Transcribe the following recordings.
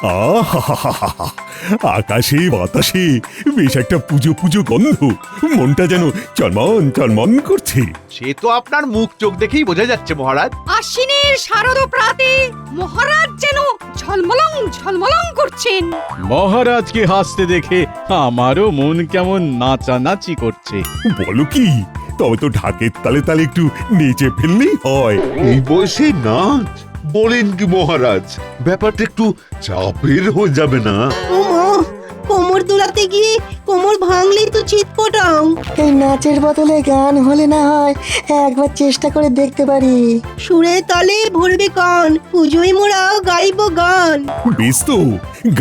আহা! আকাশে বাতাসে বেশ একটা পুজো পুজো গন্ধ, মনটা যেন চনমন চনমন করছে। সে তো আপনার মুখ চোখ দেখেই বোঝা যাচ্ছে মহারাজ। আশ্বিনের শারদ প্রাতে মহারাজ যেন ঝলমলং ঝলমলং করছেন। মহারাজকে হাসতে দেখে আমারও মন কেমন নাচানাচি করছে। বলো কি, তবে তো ঢাকের তালে তালে একটু নেচে ফেললেই হয়। এই বয়সে নাচ বলেন কি মহারাজ? ব্যাপারটা একটু চাপের হয়ে যাবে না? কোমর দুলাতে গিয়ে কোমর ভাঙলেই তো চিৎপটাং। এই নাচের বদলে গান হলে না হয় একবার চেষ্টা করে দেখতে পারি। সুরে তালে ভরবে কান, পুজোয় মোরাও গাইব গান। বেশ তো,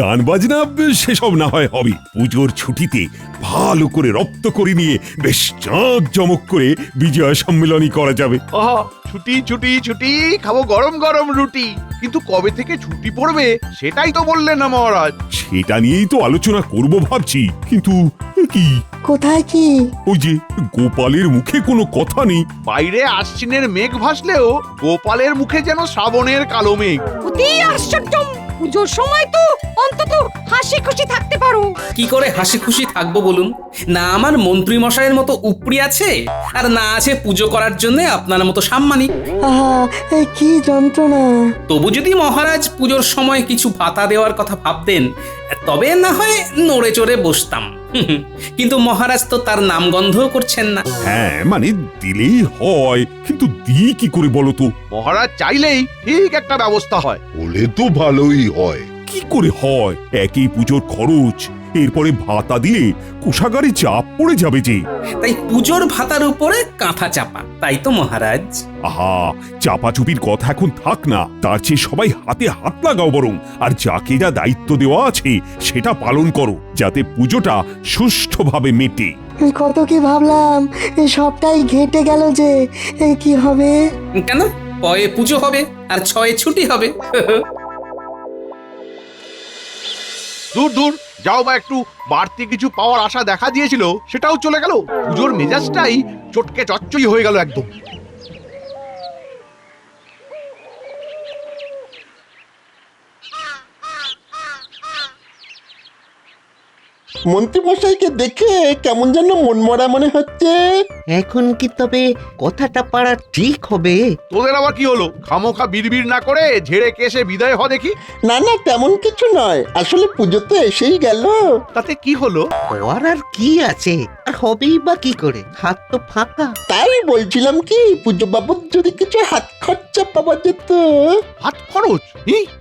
গান বাজনা সেসব না হয় হবে। পুজোর ছুটিতে ভালো করে রপ্ত করে নিয়ে বেশ জাঁক জমক করে বিজয়া সম্মেলনী করা যাবে। আহা, ছুটি ছুটি ছুটি, খাবো গরম গরম রুটি। কিন্তু কবে থেকে ছুটি পড়বে সেটাই তো বললেন না মহারাজ। সেটা নিয়েই তো আলোচনা করব ভাবছি, কিন্তু কি কোথায় কি? ওই যে গোপালের মুখে কোনো কথা নেই। বাইরে আশ্বিনের মেঘ ভাসলেও গোপালের মুখে যেন শ্রাবণের কালো মেঘ। অতি আশ্চর্য! পুজোর সময় তো অন্তত হাসি খুশি থাকতে পারো। কি করে হাসি খুশি থাকবো বলুন? না আমার মন্ত্রী মশাইয়ের মতো উপরি আছে, আর না আছে পুজো করার জন্য আপনার মতো সাম্মানিক। আহা, এই কি যন্ত্রণা! তবু যদি মহারাজ পুজোর সময় কিছু ভাতা দেওয়ার কথা ভাবতেন, তবে না হয় নড়ে চড়ে বসতাম। কিন্তু মহারাজ তো তার নামগন্ধও করছেন না। হ্যাঁ, মানে দিলেই হয়, কিন্তু দিই কি করে বলো তো? মহারাজ চাইলেই ঠিক একটা ব্যবস্থা হয়। বলে তো ভালোই হয়। কি করে হয়? একই পুজোর খরচ, এরপরে ভাতা দিলে কোষাগারে চাপ পড়ে যাবে যে। তাই পুজোর ভাতার উপরে কাঁথা চাপা, তাই তো মহারাজ। আহা, চাপাচুপির কথা এখন থাক না, তার চেয়ে সবাই হাতে হাত লাগাও বরং, আর যাকে যা দায়িত্ব দেওয়া আছে সেটা পালন করো, যাতে পুজোটা সুষ্ঠুভাবে মেটে। কত কি ভাবলাম, এই সবটাই ঘেটে গেল যে। কি হবে? কেন? পয়ে পুজো হবে আর ছয়ে ছুটি হবে। দূর দূর যাও, বা একটু বাড়তি কিছু পাওয়ার আশা দেখা দিয়েছিল সেটাও চলে গেল। পুজোর মেজাজটাই চটকে চচ্চই হয়ে গেল একদম। মন্ত্রীমশাইকে দেখে কেমন যেন মনমরা মনে হচ্ছে। এখন কি তবে কথাটা পারা ঠিক হবে? তোদের আবার কি হলো? খামোখা বিড়বিড় না করে ঝেড়ে কেসে বিদায় হ দেখি। না না, তেমন কিছু নয়, আসলে পুজো তো এসেই গেল। তাতে কি হলো? হওয়ার আর কি আছে? আর হবেই বা কি করে? হাত তো ফাঁকা। তাই বলছিলাম কি, পুজো বাবদ যদি কিছু হাত খরচা পাওয়া যেত। হাত খরচ?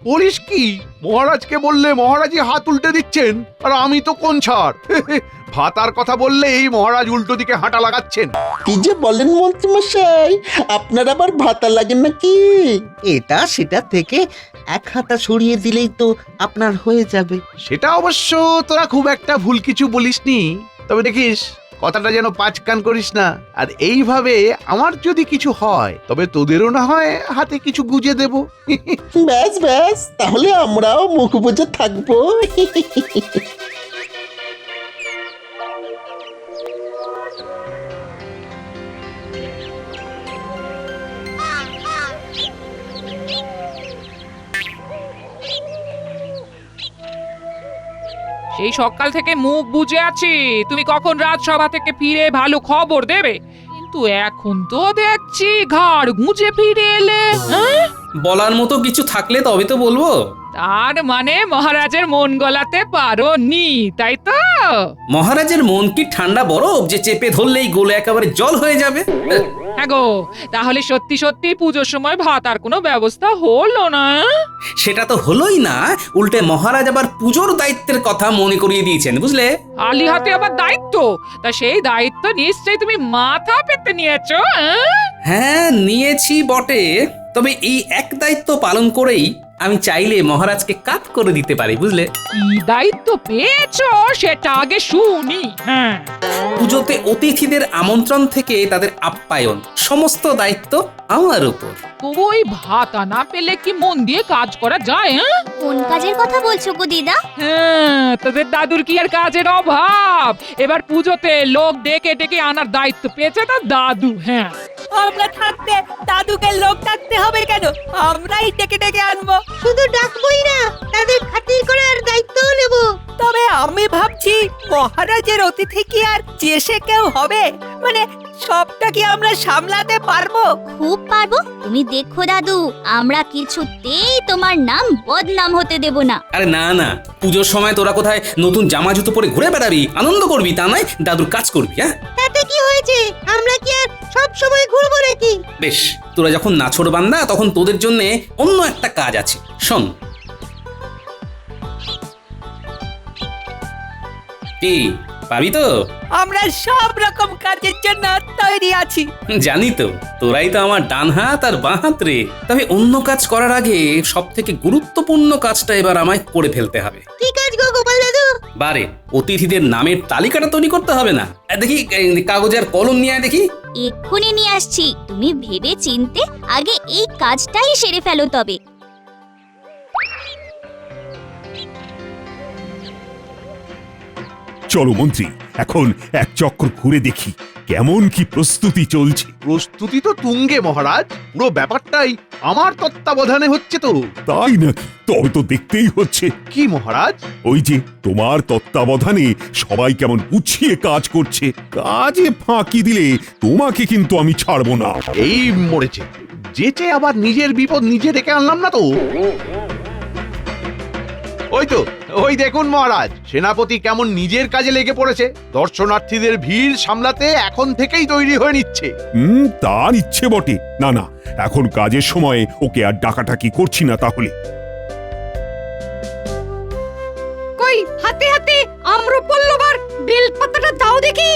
বলিস কি? মহারাজকে বললে মহারাজই হাত উল্টে দিচ্ছেন, আর আমি তো কোন ছাড়। ভাতার কথা বললেই মহারাজ উল্টো দিকে হাঁটা লাগাচ্ছেন। কি যে বলেন মন্ত্রীমশাই, আপনার আবার ভাতা লাগে নাকি? এটা সেটা থেকে এক হাতা সরিয়ে দিলেই তো আপনার হয়ে যাবে। সেটা অবশ্য তোরা খুব একটা ভুল কিছু বলিসনি, তবে দেখিস কথাটা যেন পাঁচ কান করিস না। আর এইভাবে আমার যদি কিছু হয় তবে তোদেরও না হয় হাতে কিছু গুজে দেব। ব্যাস ব্যাস, তাহলে আমরাও মুখ বুজে থাকবো। সেই সকাল থেকে মুখ বুজে আছি, তুমি কখন রাজসভা থেকে ফিরে ভালো খবর দেবে। কিন্তু এখন তো দেখছি ঘাড় গুঁজে ফিরে এলে। বলার মতো কিছু থাকলে তবে তো বলবো। তার মানে মহারাজের মন গলাতে পারোনি, তাই তো? মহারাজের মন কি ঠান্ডা বরফ যে চেপে ধরলেই গলে একেবারে জল হয়ে যাবে? হ্যাঁ গো, তাহলে সত্যি সত্যি পুজোর সময় ভাতার কোনো ব্যবস্থা হলো না? সেটা তো হলোই না, উল্টে মহারাজ আবার পুজোর দায়িত্বের কথা মনে করিয়ে দিয়েছেন, বুঝলে? আলি হাতে আবার দায়িত্ব? তা সেই দায়িত্ব নিশ্চয়ই তুমি মাথা পেতে নিয়েছো। হ্যাঁ, নিয়েছি বটে, তবে এই এক দায়িত্ব পালন করেই আমি চাইলে মহারাজকে কাত করে দিতে পারি, বুঝলে? কি দায়িত্ব পেয়েছো সেটা আগে শুনি। হ্যাঁ, পুজোতে অতিথিদের আমন্ত্রণ থেকে তাদের আপ্যায়ন, সমস্ত দায়িত্ব আমার উপর। ওই ভাতা না পেলে কি মন দিয়ে কাজ করা যায়? কোন কাজের কথা বলছো গো দিদা? হ্যাঁ, তোদের দাদুর কি আর কাজের অভাব? এবার পুজোতে লোক ডেকে ডেকে আনার দায়িত্ব পেয়েছে তার দাদু। হ্যাঁ, আমরা থাকতে দাদুকে লোক ডাকতে হবে কেন? আমরাই ডেকে ডেকে আনবো। শুধু ডাকবই না, তাদের খাতির করার দায়িত্বও নেব। তবে আমি ভাবছি মহারাজের অতিথি কি আর চেষে কেউ হবে? মানে সবটা কি আমরা সামলাতে পারবো? খুব পারবো। তুমি দেখো দাদু, আমরা কিছুতেই তোমার নাম বদনাম হতে দেব না। আরে না না, পুজোর সময় তোরা কোথায় নতুন জামা জুতো পরে ঘুরে বেড়াবি, আনন্দ করবি, তা নয় দাদুর কাজ করবি। হ্যাঁ তাতে কি হয়েছে? আমরা কি আর সব সময় ঘুরবো নাকি? বেশ, তোরা যখন নাছোড় বান্দা তখন তোদের জন্য অন্য একটা কাজ আছে, শোন। কি পাবি তো? আমরা সব রকম কাজের জন্য তৈরি আছি। জানি তো, তোরাই তো আমার ডান হাত আর বাঁ হাত রে। তবে অন্য কাজ করার আগে সব থেকে গুরুত্বপূর্ণ কাজটা এবার আমায় করে ফেলতে হবে। কি কাজ গো গোপাল দাদু? বারে, অতিথিদের নামের তালিকাটা তৈরি করতে হবে না? দেখি কাগজ আর কলম নিয়ে আয় দেখি। এক্ষুনি নিয়ে আসছি। তুমি ভেবে চিনতে আগে এই কাজটাই সেরে ফেলো তবে। চলো মন্ত্রী, এখন এক চক্কর ঘুরে দেখি কেমন কি প্রস্তুতি চলছে। প্রস্তুতি তো তুঙ্গে মহারাজ, পুরো ব্যাপারটাই আমার তত্ত্বাবধানে হচ্ছে তো। তাই নাকি? তবে তো দেখতেই হচ্ছে। কি মহারাজ? ওই যে তোমার তত্ত্বাবধানে সবাই কেমন গুছিয়ে কাজ করছে। কাজে ফাঁকি দিলে তোমাকে কিন্তু আমি ছাড়বো না। এই মরেছে, যেচে আবার নিজের বিপদ নিজে ডেকে আনলাম না তো। ওই তো, ওই দেখুন মহারাজ, সেনাপতি কেমন নিজের কাজে লেগে পড়েছে। দর্শনার্থীদের ভিড় সামলাতে এখন থেকেই তৈরি হয়ে নিচ্ছে। তার ইচ্ছে বটে। না না, এখন কাজের সময় ওকে আর ডাকাটাকি করছি না তাহলে। কই হাতে হাতে আম্রপল্লবার বেলপাতাটা দাও দেখি।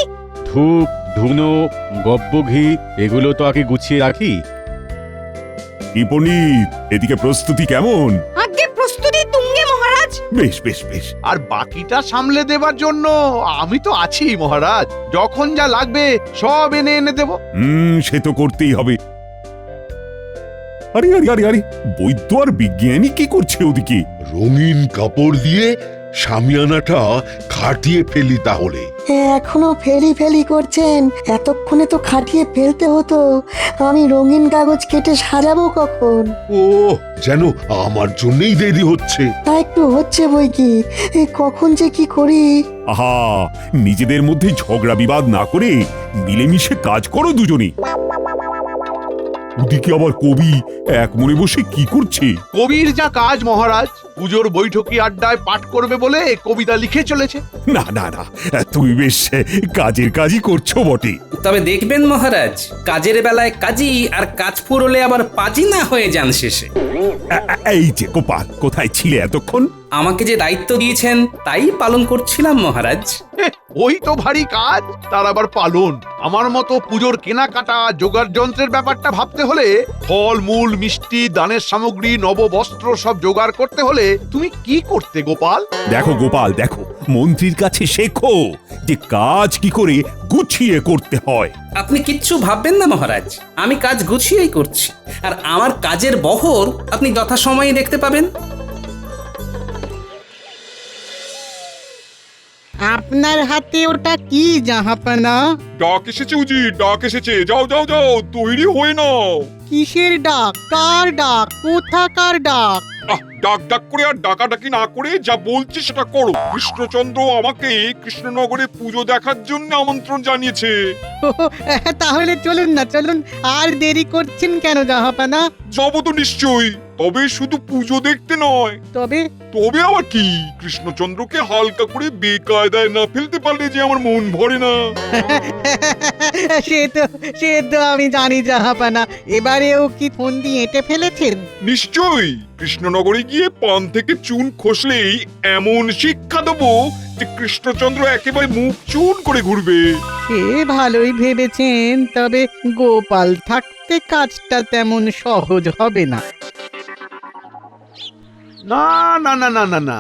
ধূপ, ধুনো, গব্য ঘি এগুলো তো আগে গুছিয়ে রাখি। কি পণ্ডিত, এদিকে প্রস্তুতি কেমন? আগে প্রস্তুতি তুঙ্গে মহারাজ। বেশ বেশ বেশ। আর বাকিটা সামলে দেবার জন্য আমি তো আছি মহারাজ। যখন যা লাগবে সব এনে এনে দেব। সে তো করতেই হবে। আরে আরে আরে আরে, বৈদ্য আর বিজ্ঞানী কি করছে ওদিকে? রঙিন কাপড় দিয়ে শামিয়ানাটা খাটিয়ে ফেলি তাহলে। এখনো ফেলি ফেলি করছেন? এতক্ষণে তো খাটিয়ে ফেলতে হতো। আমি রঙিন কাগজ কেটে সাজাবো কখন? ও যেন আমার জন্যই দেরি হচ্ছে। তা একটু হচ্ছে বই কি, কখন যে কি করি। আহা, নিজেদের মধ্যে ঝগড়া বিবাদ না করে মিলেমিশে কাজ করো দুজনে। ওদিকে আবার কবি এক মনে বসে কি করছে? কবির যা কাজ মহারাজ, পুজোর বৈঠকি আড্ডায় পাঠ করবে বলে কবিতা লিখে চলেছে। না না না, তুমি বেশ কাজের কাজই করছো বটে। তবে দেখবেন মহারাজ, কাজের বেলায় কাজী আর কাজ ফুরলে আবার পাজি না হয়ে যান শেষে। এই যে গোপাল, কোথায় ছিলে এতক্ষণ? আমাকে যে দায়িত্ব দিয়েছেন তাই পালন করছিলাম মহারাজ। ওই তো ভারী কাজ, তার আবার পালন। আমার মতো পুজোর কেনাকাটা জোগাড় যন্ত্রের ব্যাপারটা ভাবতে হলে, ফল মূল মিষ্টি দানের সামগ্রী নববস্ত্র সব জোগাড় করতে হলে তুমি কি করতে গোপাল? দেখো গোপাল, দেখো, মন্ত্রীর কাছে শেখো যে কাজ কি করে গুছিয়ে করতে হয়। আপনি কিচ্ছু ভাববেন না মহারাজ, আমি কাজ গুছিয়েই করছি। আর আমার কাজের বহর আপনি যথাসময়ে দেখতে পাবেন। আপনার হাতে ওটা কি জাহাপানা? ডাক এসেছে উজি, ডাক এসেছে। যাও যাও যাও, তৈরি হয়ে নাও। কিসের ডাক? কার ডাক? কোথাকার ডাক? ডাক ডাক করে আর ডাকাডাকি না করে যা বলছি সেটা করো। কৃষ্ণচন্দ্র আমাকে কৃষ্ণনগরে পুজো দেখার জন্য আমন্ত্রণ জানিয়েছে। তাহলে চলুন না, চলুন। আর দেরি করছেন কেন জাহাপানা? যাবো তো নিশ্চয়ই, তবে শুধু পুজো দেখতে নয়। তবে তবে আবার কি, কৃষ্ণচন্দ্রকে হালকা করে বেকায়দায় না ফেলতে পারলে যে আমার মন ভরে না। সে তো আমি জানি জাহাপানা। এবারেও কি ফোন দিয়ে এঁটে ফেলেছেন? নিশ্চয়ই, কৃষ্ণনগরে গিয়ে পান থেকে চুন খসলেই এমন শিক্ষা দেবো যে কৃষ্ণচন্দ্র একেবারে মুখ চুন করে ঘুরবে। সে ভালোই ভেবেছেন, তবে গোপাল থাকতে কাজটা তেমন সহজ হবে না। না না না না না না,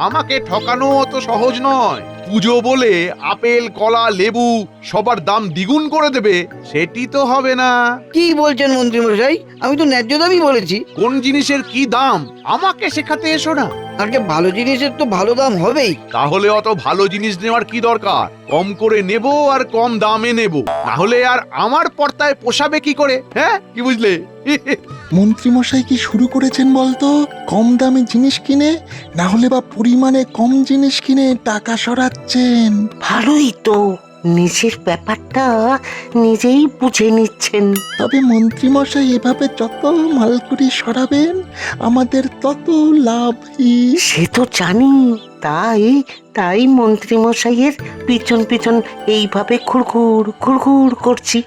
আমাকে ঠকানো অত সহজ নয়। পুজো বলে আপেল কলা লেবু সবার দাম দ্বিগুণ করে দেবে সেটি তো হবে না। কি বলছেন মন্ত্রী মশাই? আমি তো ন্যায্য দামই বলেছি। কোন জিনিসের কি দাম আমাকে শেখাতে এসো না। আগে ভালো জিনিসের তো ভালো দাম হবেই। তাহলে অত ভালো জিনিস নেওয়ার কি দরকার? কম করে নেব আর কম দামে নেব, না হলে আর আমার পর্দায় পোষাবে কি করে? হ্যাঁ, কি বুঝলে? মন্ত্রীমশাই কি শুরু করেছেন বলতো? কম দামে জিনিস কিনে, না হলে বা পরিমাণে কম জিনিস কিনে টাকা সরাচ্ছেন। ভালোই তো, নিজের ব্যাপারটা নিজেই বুঝে নিচ্ছেন। তবে মন্ত্রীমশাই এভাবে যত মালকুড়ি সরাবেন আমাদের তত লাভ। সে তো জানি, তাই তাই মন্ত্রী মশাইয়ের পিছন পিছন এইভাবে ঘুরঘুর করছি।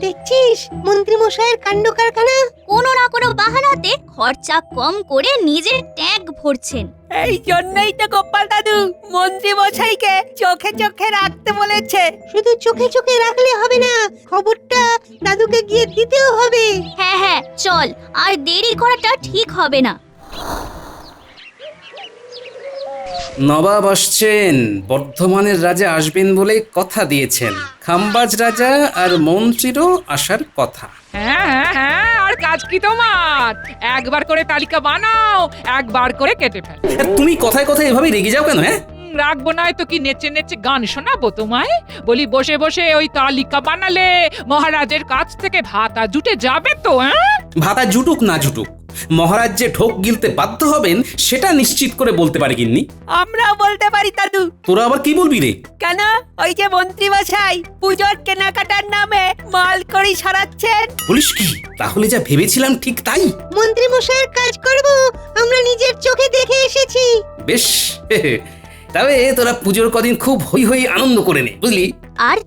দেখছিস মন্ত্রী মশাইয়ের কাণ্ড কারখানা? কোনো না কোনো বাহানাতে খরচা কম করে নিজের ট্যাঙ্ক ভরছেন। এই জন্যই তো গোপাল দাদু মন্ত্রী মশাইকে চোখে চোখে রাখতে বলেছে। শুধু চোখে চোখে রাখলে হবে না, খবরটা দাদুকে গিয়ে দিতেও হবে। হ্যাঁ হ্যাঁ, চল, আর দেরি করাটা ঠিক হবে না। নবাব আসছেন, বর্ধমানের রাজা আসবেন বলে কথা দিয়েছেন। খাম্বাজ রাজা আর মন্ত্রীরও আসার কথা। হ্যাঁ হ্যাঁ হ্যাঁ, আর কাজ কি তোমার? একবার করে তালিকা বানাও, একবার করে কেটে ফেল। তুমি কথায় কথায় এভাবে রেগে যাও কেন? হ্যাঁ, রাখবো নয় তো কি নেচে নেচে গান শোনাবো তোমায়? বলি বসে বসে ওই তালিকা বানালে মহারাজের কাছ থেকে ভাতা জুটে যাবে তো? হ্যাঁ, ভাতা জুটুক না জুটুক, মহারাজ যে ঢোক গিলতে বাধ্য হবেন সেটা নিশ্চিত করে বলতে পারি গিন্নি। আমরাও বলতে পারি দাদু। তোরা আবার কি বলবি রে? কেন, ওই যে মন্ত্রী মশাই পুজোর কেনাকাটার নামে মাল করি সরাচ্ছেন। বলিস কি? তাহলে যা ভেবেছিলাম ঠিক তাই। মন্ত্রী মশাইয়ের কাজ করব আমরা নিজের চোখে দেখে এসেছি। বেশ, তবে তোরা পুজোর কদিন খুব হই হই আনন্দ করে নে, বুঝলি? আর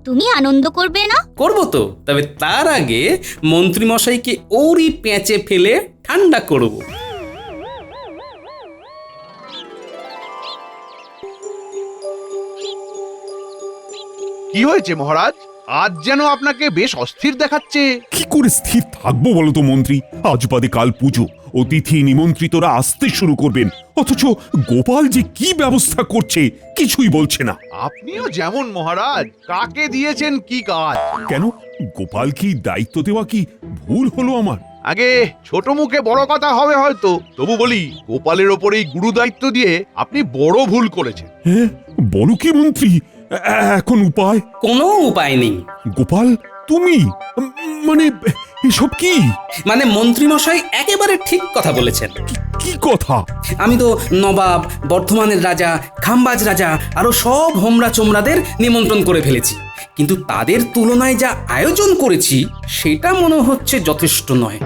তুমি আনন্দ করবে না? করবো তো, তবে তার আগে মন্ত্রী মশাইকে ওরই পেঁচে ফেলে ঠান্ডা করব। কি হয়েছে মহারাজ? আজ যেন আপনাকে বেশ অস্থির দেখাচ্ছে। কি করে স্থির থাকবো বলো তো মন্ত্রী? আজ বাদে কাল পুজো, অতিথি নিমন্ত্রিতরা আসতে শুরু করবেন, অথচ গোপাল যে কি ব্যবস্থা করছে কিছুই বলছে না। আপনিও যেমন মহারাজ, কাকে দিয়েছেন কি কাজ? কেন, গোপাল কি দায়িত্ব দেওয়া কি ভুল হলো আমার? আগে ছোট মুখে বড় কথা হবে হয়তো, তবু বলি গোপালের ওপরেই গুরু দায়িত্ব দিয়ে আপনি বড় ভুল করেছেন। হ্যাঁ, বলো কি মন্ত্রী, এখন উপায়? কোনো উপায় নেই। গোপাল, তুমি মানে এসব কি? মানে মন্ত্রী মশাই একেবারে ঠিক কথা বলেছেন। কি কথা? আমি তো নবাব, বর্ধমানের রাজা, খাম্বাজ রাজা আরো সব হোমরা চোমরাদের নিমন্ত্রণ করে ফেলেছি, কিন্তু তাদের তুলনায় যা আয়োজন করেছি সেটা মনে হচ্ছে যথেষ্ট নয়।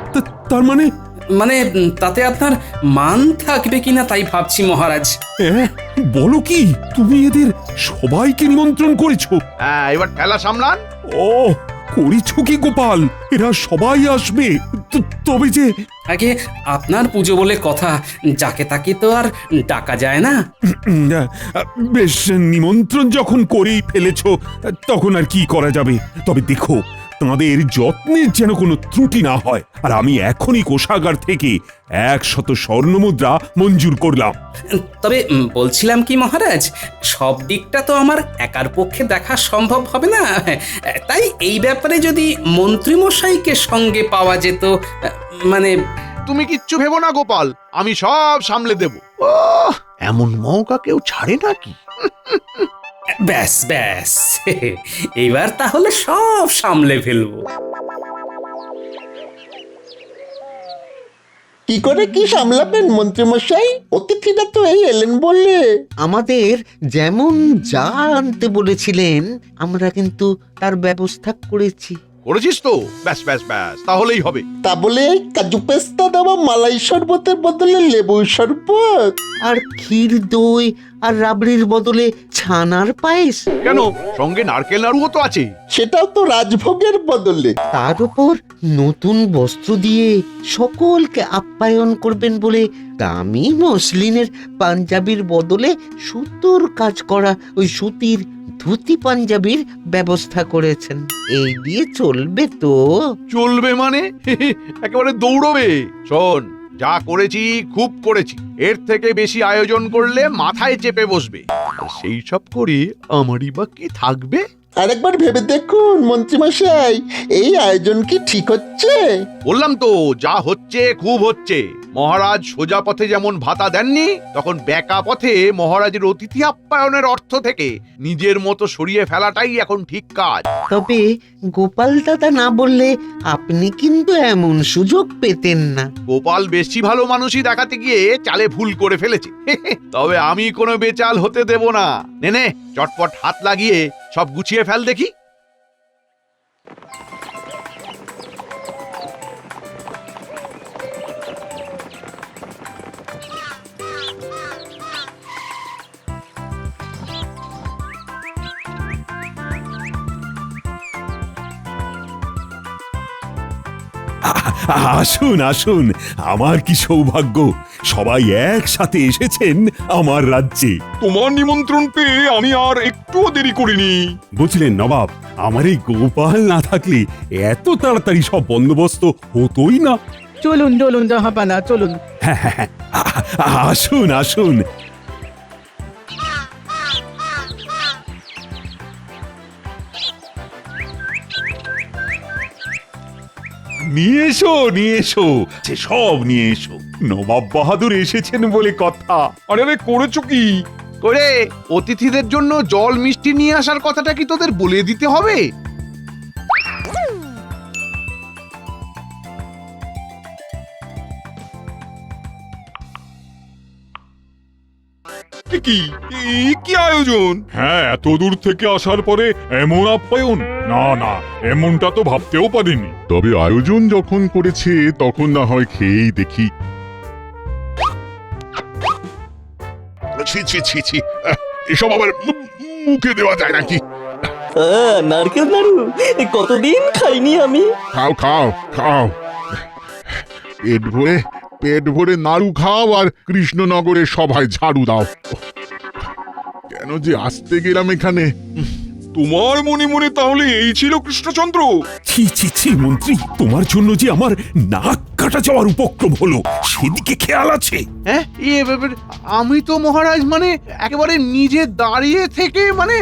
তার মানে? মানে তাতে আপনার মান থাকবে কিনা তাই ভাবছি মহারাজ। বলো কি, তুমি এদের সবাইকে নিমন্ত্রণ করেছো? হ্যাঁ, এবার ঠেলা সামলান। ও, করেছো কি গোপাল? এরা সবাই আসবে? তবে যে আগে আপনার পুজো বলে কথা, যাকে তাকে তো আর ডাকা যায় না। বেশ, নিমন্ত্রণ যখন করেই ফেলেছো তখন আর কি করা যাবে। তবে দেখো, তাদের যত্নের যেন কোনো ত্রুটি না হয়। আর আমি এখনই কোষাগার থেকে 100 স্বর্ণমুদ্রা মঞ্জুর করলাম। তবে বলছিলাম কি মহারাজ, সব দিকটা তো আমার একার পক্ষে দেখা সম্ভব হবে না, তাই এই ব্যাপারে যদি মন্ত্রীমশাইকে সঙ্গে পাওয়া যেত। মানে তুমি কিচ্ছু ভেবো না গোপাল, আমি সব সামলে দেব। এমন মৌকা কেউ ছাড়ে নাকি? ব্যাস ব্যাস, এইবার তাহলে সব সামলে ফেলবো। কি করে কি সামলাবেন মন্ত্রীমশাই? অতিথিরা তো এই এলেন বললে। আমাদের যেমন যা আনতে বলেছিলেন আমরা কিন্তু তার ব্যবস্থা করেছি। করেছিস তো? ব্যাস ব্যাস ব্যাস, তাহলেই হবে। তা বলে কাজু পেস্তা দেওয়া মালাই শরবতের বদলে লেবু শরবত, আর ক্ষীর দই আর রাবড়ির বদলে ছানার পায়েস। কেন, সঙ্গে নারকেল নাড়ুও তো আছে। সেটাও তো রাজভোগের বদলে। তার উপর নতুন বস্ত্র দিয়ে সকলকে আপ্যায়ন করবেন বলে দামি মসলিনের পাঞ্জাবির বদলে সুতোর কাজ করা ওই সুতির ধুতি পাঞ্জাবির ব্যবস্থা করেছেন। এই দিয়ে চলবে তো? চলবে মানে? একেবারে দৌড়বে। শোন, যা করেছি খুব করেছি, এর থেকে বেশি আয়োজন করলে মাথায় চেপে বসবে। আর সেই সব করে আমারই বা কি থাকবে? আরেকবার ভেবে দেখুন মন্ত্রীমশাই, এই আয়োজন কি ঠিক হচ্ছে? বললাম তো, যা হচ্ছে খুব হচ্ছে। মহারাজ সোজা পথে যেমন ভাতা দেননি, তখন বেঁকা পথে মহারাজের অতিথি আপ্যায়নের অর্থ থেকে নিজের মতো সরিয়ে ফেলাটাই এখন ঠিক কাজ। তবে গোপাল দাদা না বললে আপনি কিন্তু এমন সুযোগ পেতেন না। গোপাল বেশি ভালো মানুষই দেখাতে গিয়ে চালে ভুল করে ফেলেছে। তবে আমি কোনো বেচাল হতে দেব না। নে চটপট হাত লাগিয়ে সব গুছিয়ে ফেল দেখি। আসুন আসুন, আমার কি সৌভাগ্য, সবাই একসাথে এসেছেন আমার রাজ্যে। তোমার নিমন্ত্রণ পেয়ে আমি আর একটুও দেরি করিনি। বুঝলেন নবাব, আমার এই গোপাল না থাকলে এত তাড়াতাড়ি সব বন্দোবস্ত হতোই না। চলুন চলুন জাহাপানা চলুন। হ্যাঁ, আসুন আসুন। নিয়ে এসো, সে সব নিয়ে এসো। নবাব বাহাদুর এসেছেন বলে কথা। আরে করেছো কি? করে অতিথিদের জন্য জল মিষ্টি নিয়ে আসার কথাটা কি তোদের বলে দিতে হবে? কি আয়োজন? হ্যাঁ, এত দূর থেকে আসার পরে এমন আপ্যায়ন, না না, এমনটা তো ভাবতেও পারিনি। তবে আয়োজন যখন করেছে তখন না হয় খেয়েই দেখি। এসব আবার মুখে দেওয়া যায় নাকি? নারকেল নাড়ু কতদিন খাইনি আমি। খাও খাও খাও, পেট ভরে নাড়ু খাও আর কৃষ্ণনগরের সভায় ঝাড়ু দাও। কেন যে আসতে গেলাম এখানে। তোমার মনে মনে তাহলে এই ছিল কৃষ্ণচন্দ্র? ছি মন্ত্রী, তোমার জন্য যে আমার নাক কাটা যাওয়ার উপক্রম হলো, সেদিকে খেয়াল আছে? হ্যাঁ, আমি তো মহারাজ মানে একেবারে নিজে দাঁড়িয়ে থেকে মানে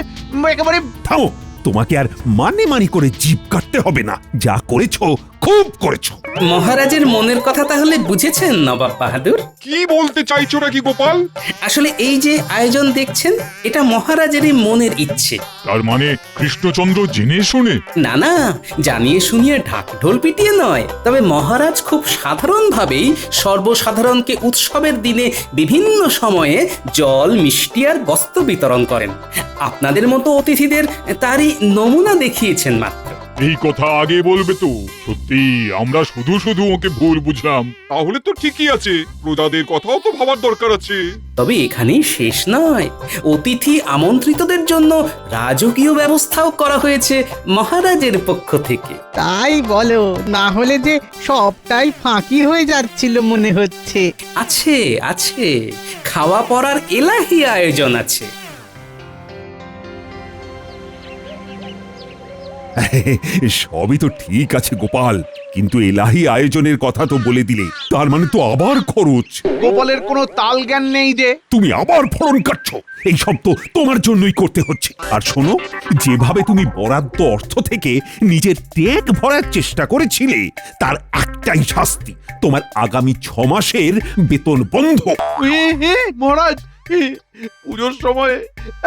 একেবারে। থামো, তোমাকে আর মানি করে জিভ কাটতে হবে না। যা করেছো খুব করেছো। মহারাজের মনের কথা তাহলে বুঝেছেন নবাব বাহাদুর? কি বলতে চাইছো নাকি গোপাল? আসলে এই যে আয়োজন দেখছেন, এটা মহারাজেরই মনের ইচ্ছে। তার মানে কৃষ্ণচন্দ্র জেনে শুনে? না না, জানিয়ে শুনিয়ে ঢাক ঢোল পিটিয়ে নয়। তবে মহারাজ খুব সাধারণভাবেই সর্বসাধারণকে উৎসবের দিনে বিভিন্ন সময়ে জল মিষ্টি আর বস্ত্র বিতরণ করেন। আপনাদের মতো অতিথিদের তারই নমুনা দেখিয়েছেন মাত্র। এই কথা আগে বলবে তো। সত্যি আমরা শুধু ওকে ভুল বুঝলাম। তাহলে তো ঠিকই আছে, প্রজাদের কথাও তো ভাবার দরকার আছে। তবে এখানেই শেষ নয়, অতিথি আমন্ত্রিতদের জন্য রাজকীয় ব্যবস্থাও করা হয়েছে মহারাজের পক্ষ থেকে। তাই বলো, না হলে যে সবটাই ফাঁকি হয়ে যাচ্ছিল মনে হচ্ছে। আছে আছে, খাওয়া পড়ার এলাহি আয়োজন আছে। সবই তো ঠিক আছে গোপাল, কিন্তু এলাহি আয়োজনের কথা তো বলে দিলে, তার মানে তো আবার খরচ। গোপালের কোনো তাল জ্ঞান নেই যে। তুমি আবার ফড়ন কাটছো। এই সব তো তোমার জন্যই করতে হচ্ছে। আর শোনো, যেভাবে তুমি বরাদ্দ অর্থ থেকে নিজের পেট ভরার চেষ্টা করেছিলে, তার একটাই শাস্তি, তোমার আগামী 6 মাসের বেতন বন্ধ। মহারাজ, পুজোর সময়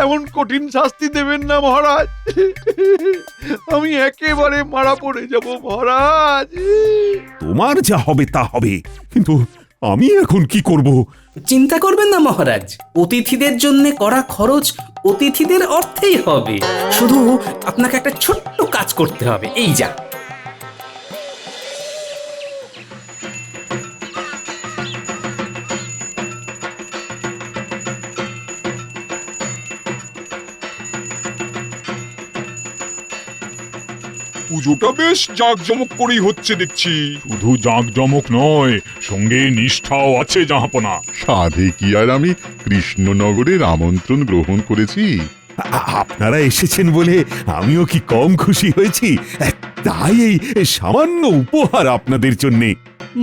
এমন কঠিন শাস্তি দেবেন না মহারাজ। আমি একেবারে মারা পড়ে যাব মহারাজ। তোমার যা হবে তা হবে, কিন্তু আমি এখন কি করব? চিন্তা করবেন না মহারাজ, অতিথিদের জন্য করা খরচ অতিথিদের অর্থেই হবে। শুধু আপনাকে একটা ছোট্ট কাজ করতে হবে, এই যা। পুজোটা বেশ জাঁকজমক করেই হচ্ছে দেখছি। শুধু জাঁকজমক নয়, সঙ্গে নিষ্ঠাও আছে জাহাপনা। সাধে কি আর আমি কৃষ্ণনগরের আমন্ত্রণ গ্রহণ করেছি? আপনারা এসেছেন বলে আমিও কি কম খুশি হয়েছি? তাই এই সামান্য উপহার আপনাদের জন্যে।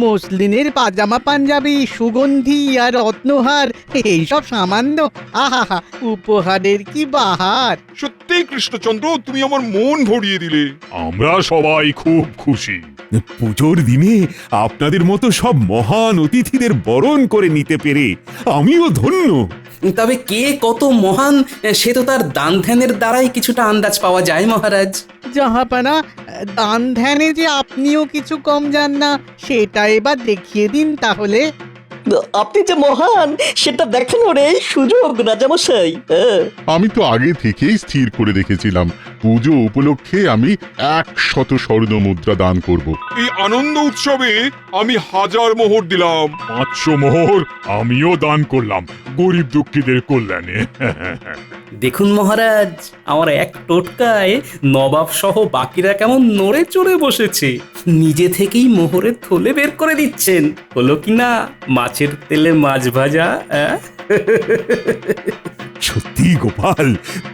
মসলিনের পাজামা পাঞ্জাবি সুগন্ধি আর রত্নহার এইসব সামান্য আহা উপহারের কি বাহার। সত্যি কৃষ্ণচন্দ্র, তুমি আমার মন ভরিয়ে দিলে। আমরা সবাই খুব খুশি। পুজোর দিনে আপনাদের মতো সব মহান অতিথিদের বরণ করে নিতে পেরে আমিও ধন্য। তবে কে কত মহান সে তো তার দান ধ্যানের দ্বারাই কিছুটা আন্দাজ পাওয়া যায় মহারাজ। জাহাপানা, দান ধ্যানে যে আপনিও কিছু কম যান না সেটা এবার দেখিয়ে দিন তাহলে। আপনি যে মহান সেটা দেখানোর এই সুযোগ রাজামশাই। আমি তো আগে থেকেই স্থির করে রেখেছিলাম পুজো উপলক্ষে আমি 100 স্বর্ণ মুদ্রা দান করব। এই আনন্দ উৎসবে আমি 1000 মোহর দিলাম। 500 মোহর আমিও দান করলাম গরিব দুঃখীদের কল্যাণে। দেখুন মহারাজ, আমার এক টোটকায় নবাব সহ বাকিরা কেমন নড়ে চড়ে বসেছে। নিজে থেকেই মোহরের থলে বের করে দিচ্ছেন। হলো কি না মাছের তেলে মাছ ভাজা? সত্যি গোপাল,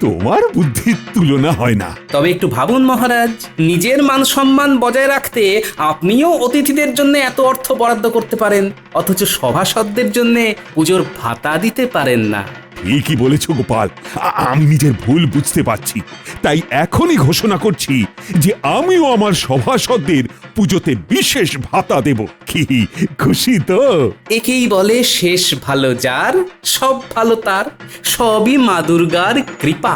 তোমার বুদ্ধির তুলনা হয় না। তবে একটু ভাবুন মহারাজ, নিজের মান সম্মান বজায় রাখতে আপনিও অতিথিদের জন্য এত অর্থ বরাদ্দ করতে পারেন, অথচ সভাসদদের জন্য পুজোর ভাতা দিতে পারেন না। ঠিকই বলেছ গোপাল, আমি নিজের ভুল বুঝতে পারছি। তাই এখনই ঘোষণা করছি যে আমিও আমার সভাসদদের পুজোতে বিশেষ ভাতা দেব। কি খুশি তো? একেই বলে শেষ ভালো যার, সব ভালো তার, সবই মা দুর্গার কৃপা।